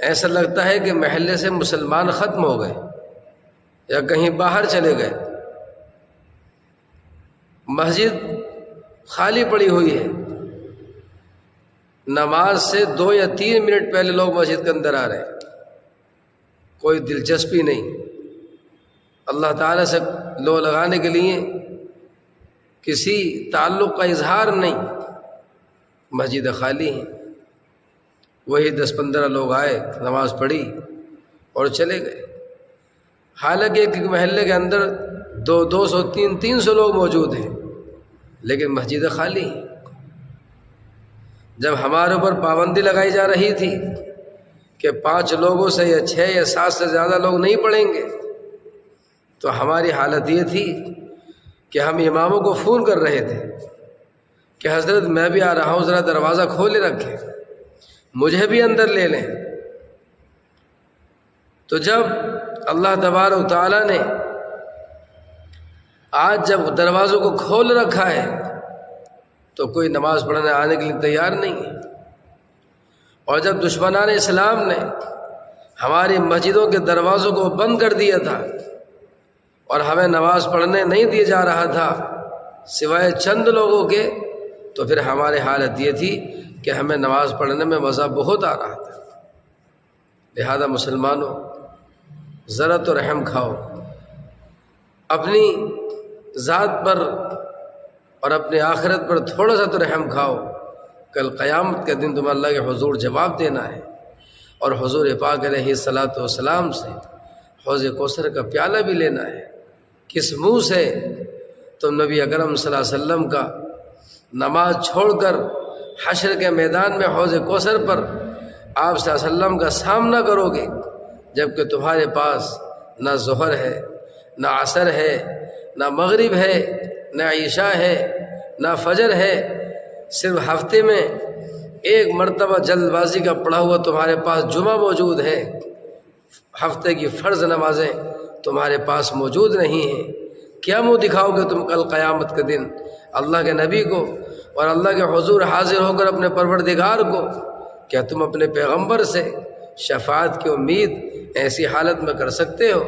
ایسا لگتا ہے کہ محلے سے مسلمان ختم ہو گئے یا کہیں باہر چلے گئے، مسجد خالی پڑی ہوئی ہے، نماز سے 2 یا 3 منٹ پہلے لوگ مسجد کے اندر آ رہے ہیں، کوئی دلچسپی نہیں، اللہ تعالیٰ سے لو لگانے کے لیے کسی تعلق کا اظہار نہیں، مسجد خالی ہیں۔ وہی 10-15 لوگ آئے، نماز پڑھی اور چلے گئے، حالانکہ ایک محلے کے اندر 200 300 لوگ موجود ہیں، لیکن مسجد خالی ہیں۔ جب ہمارے اوپر پابندی لگائی جا رہی تھی کہ 5 لوگوں سے یا 6 یا 7 سے زیادہ لوگ نہیں پڑھیں گے، تو ہماری حالت یہ تھی کہ ہم اماموں کو فون کر رہے تھے کہ حضرت میں بھی آ رہا ہوں، ذرا دروازہ کھولے رکھیں، مجھے بھی اندر لے لیں۔ تو جب اللہ تبارک و تعالیٰ نے آج جب دروازوں کو کھول رکھا ہے تو کوئی نماز پڑھنے آنے کے لیے تیار نہیں ہے، اور جب دشمنان اسلام نے ہماری مسجدوں کے دروازوں کو بند کر دیا تھا اور ہمیں نماز پڑھنے نہیں دیا جا رہا تھا سوائے چند لوگوں کے، تو پھر ہماری حالت یہ تھی کہ ہمیں نماز پڑھنے میں مزہ بہت آ رہا تھا۔ لہذا مسلمانوں، ذرا تو رحم کھاؤ، اپنی ذات پر اور اپنی آخرت پر تھوڑا سا تو رحم کھاؤ۔ کل قیامت کے دن تمہیں اللہ کے حضور جواب دینا ہے، اور حضور پاک علیہ الصلاۃ والسلام سے حوض کوثر کا پیالہ بھی لینا ہے۔ کس منہ سے تم نبی اکرم صلی اللہ علیہ وسلم کا نماز چھوڑ کر حشر کے میدان میں حوض کوثر پر آپ صلی اللہ علیہ وسلم کا سامنا کرو گے، جبکہ تمہارے پاس نہ ظہر ہے، نہ عصر ہے، نہ مغرب ہے، نہ عشاء ہے، نہ فجر ہے، صرف ہفتے میں 1 مرتبہ جلد بازی کا پڑھا ہوا تمہارے پاس جمعہ موجود ہے، ہفتے کی فرض نمازیں تمہارے پاس موجود نہیں ہیں۔ کیا منہ دکھاؤ گے تم کل قیامت کے دن اللہ کے نبی کو اور اللہ کے حضور حاضر ہو کر اپنے پروردگار کو؟ کیا تم اپنے پیغمبر سے شفاعت کی امید ایسی حالت میں کر سکتے ہو؟